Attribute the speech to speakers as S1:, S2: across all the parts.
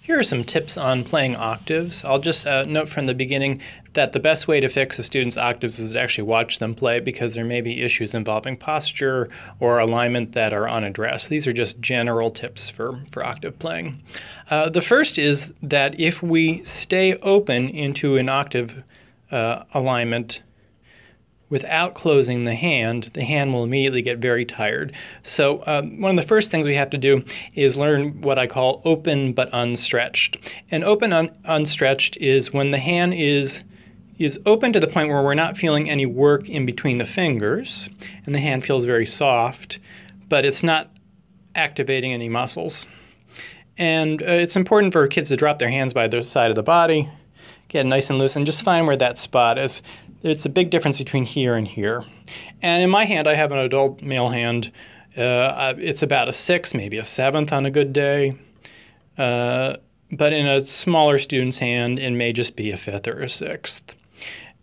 S1: Here are some tips on playing octaves. I'll just note from the beginning that the best way to fix a student's octaves is to actually watch them play, because there may be issues involving posture or alignment that are unaddressed. These are just general tips for octave playing. The first is that if we stay open into an octave alignment without closing the hand will immediately get very tired. So one of the first things we have to do is learn what I call open but unstretched. And open unstretched is when the hand is open to the point where we're not feeling any work in between the fingers, and the hand feels very soft, but it's not activating any muscles. And it's important for kids to drop their hands by the side of the body, get nice and loose, and just find where that spot is. It's a big difference between here and here. And in my hand, I have an adult male hand. It's about a 6th, maybe a 7th on a good day. But in a smaller student's hand, it may just be a 5th or a 6th.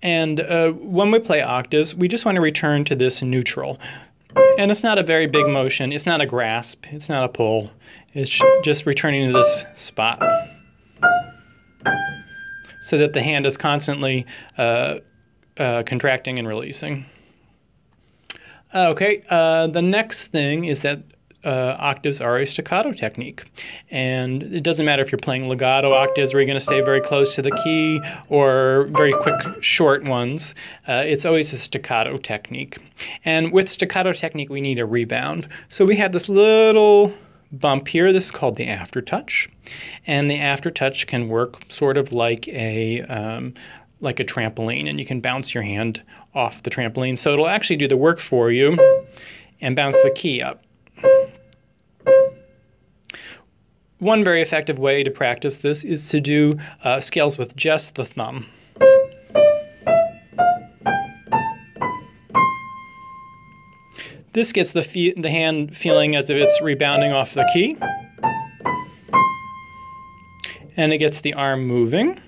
S1: And when we play octaves, we just want to return to this neutral. And it's not a very big motion. It's not a grasp. It's not a pull. It's just returning to this spot, so that the hand is constantly contracting and releasing. Okay, the next thing is that octaves are a staccato technique. And it doesn't matter if you're playing legato octaves where you're going to stay very close to the key, or very quick, short ones. It's always a staccato technique. And with staccato technique, we need a rebound. So we have this little bump here. This is called the aftertouch. And the aftertouch can work sort of like a trampoline, and you can bounce your hand off the trampoline. So it'll actually do the work for you and bounce the key up. One very effective way to practice this is to do scales with just the thumb. This gets the hand feeling as if it's rebounding off the key. And it gets the arm moving.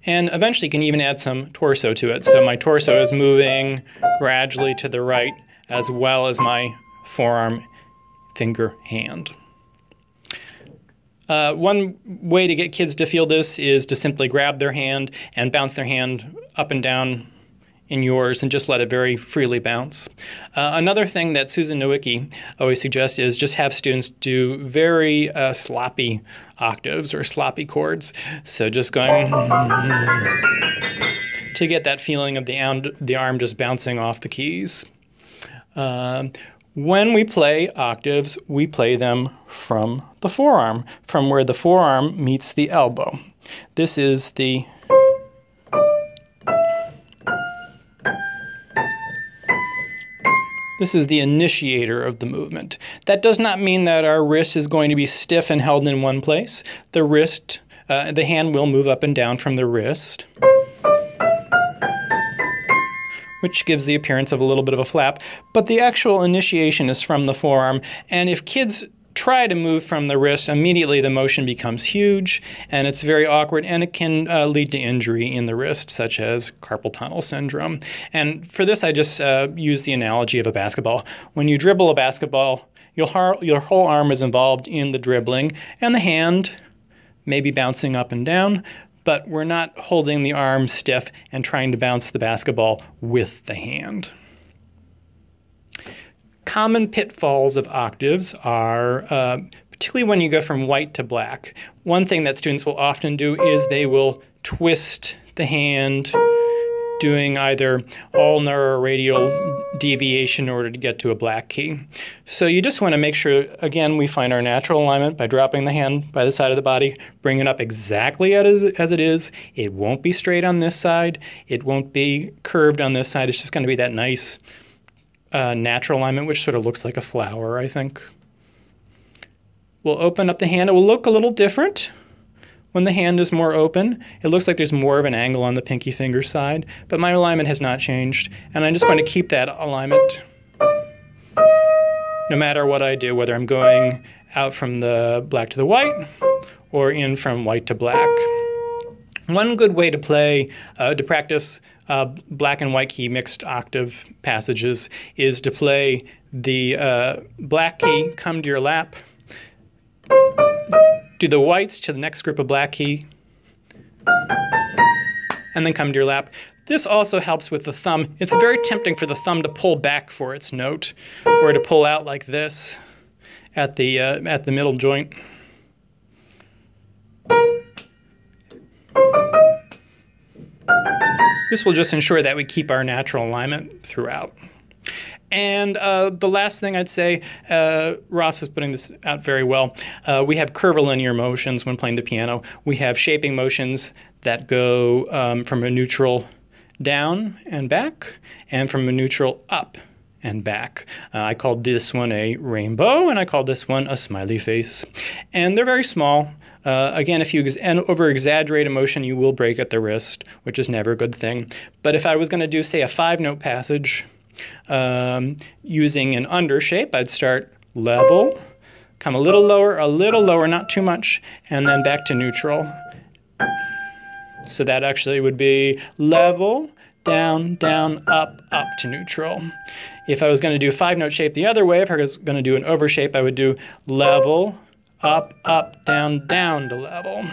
S1: And eventually you can even add some torso to it. So my torso is moving gradually to the right, as well as my forearm, finger, hand. One way to get kids to feel this is to simply grab their hand and bounce their hand up and down in yours, and just let it very freely bounce. Another thing that Susan Nowicki always suggests is just have students do very sloppy octaves or sloppy chords. So just going to get that feeling of the arm just bouncing off the keys. When we play octaves, we play them from the forearm, from where the forearm meets the elbow. This is the initiator of the movement. That does not mean that our wrist is going to be stiff and held in one place. The hand will move up and down from the wrist, which gives the appearance of a little bit of a flap. But the actual initiation is from the forearm. And if kids try to move from the wrist, immediately the motion becomes huge, and it's very awkward, and it can lead to injury in the wrist, such as carpal tunnel syndrome. And for this, I just use the analogy of a basketball. When you dribble a basketball, your whole arm is involved in the dribbling, and the hand may be bouncing up and down, but we're not holding the arm stiff and trying to bounce the basketball with the hand. Common pitfalls of octaves are, particularly when you go from white to black. One thing that students will often do is they will twist the hand, doing either ulnar or radial deviation in order to get to a black key. So you just want to make sure, again, we find our natural alignment by dropping the hand by the side of the body, bring it up exactly as it is. It won't be straight on this side. It won't be curved on this side. It's just going to be that nice natural alignment, which sort of looks like a flower, I think. We'll open up the hand. It will look a little different when the hand is more open. It looks like there's more of an angle on the pinky finger side, but my alignment has not changed, and I'm just going to keep that alignment no matter what I do, whether I'm going out from the black to the white or in from white to black. One good way to practice black and white key mixed octave passages is to play the black key, come to your lap, do the whites to the next group of black key, and then come to your lap. This also helps with the thumb. It's very tempting for the thumb to pull back for its note, or to pull out like this at the middle joint. This will just ensure that we keep our natural alignment throughout. And the last thing I'd say, Ross was putting this out very well, we have curvilinear motions when playing the piano. We have shaping motions that go from a neutral down and back, and from a neutral up and back. I called this one a rainbow, and I called this one a smiley face. And they're very small. Again, if you over-exaggerate a motion, you will break at the wrist, which is never a good thing. But if I was going to do, say, a 5-note passage using an under shape, I'd start level, come a little lower, not too much, and then back to neutral. So that actually would be level, down, down, up, up to neutral. If I was going to do a 5-note shape the other way, if I was going to do an over shape, I would do level, up, up, down, down to level.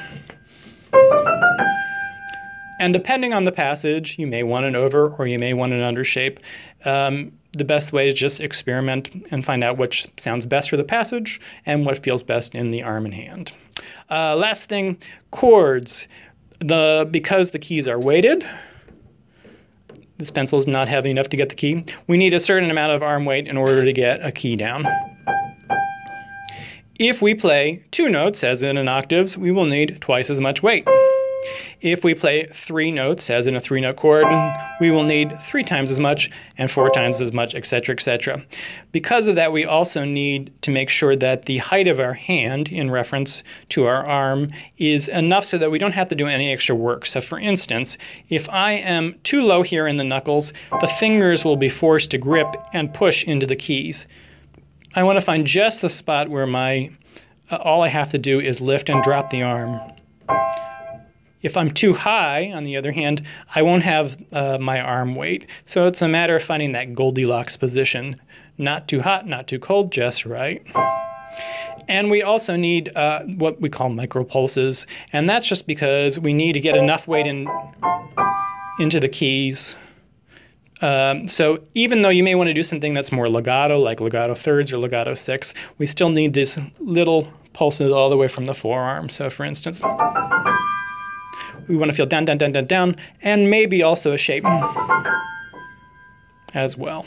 S1: And depending on the passage, you may want an over or you may want an under shape. The best way is just experiment and find out which sounds best for the passage and what feels best in the arm and hand. Last thing, chords. Because the keys are weighted, this pencil is not heavy enough to get the key. We need a certain amount of arm weight in order to get a key down. If we play 2 notes, as in octaves, we will need twice as much weight. If we play 3 notes, as in a 3-note chord, we will need 3 times as much and 4 times as much, etc., etc. Because of that, we also need to make sure that the height of our hand in reference to our arm is enough so that we don't have to do any extra work. So for instance, if I am too low here in the knuckles, the fingers will be forced to grip and push into the keys. I want to find just the spot where all I have to do is lift and drop the arm. If I'm too high, on the other hand, I won't have my arm weight. So it's a matter of finding that Goldilocks position. Not too hot, not too cold, just right. And we also need what we call micropulses. And that's just because we need to get enough weight into the keys. So even though you may want to do something that's more legato, like legato thirds or legato 6, we still need these little pulses all the way from the forearm. So for instance, we want to feel down, down, down, down, down, and maybe also a shape as well.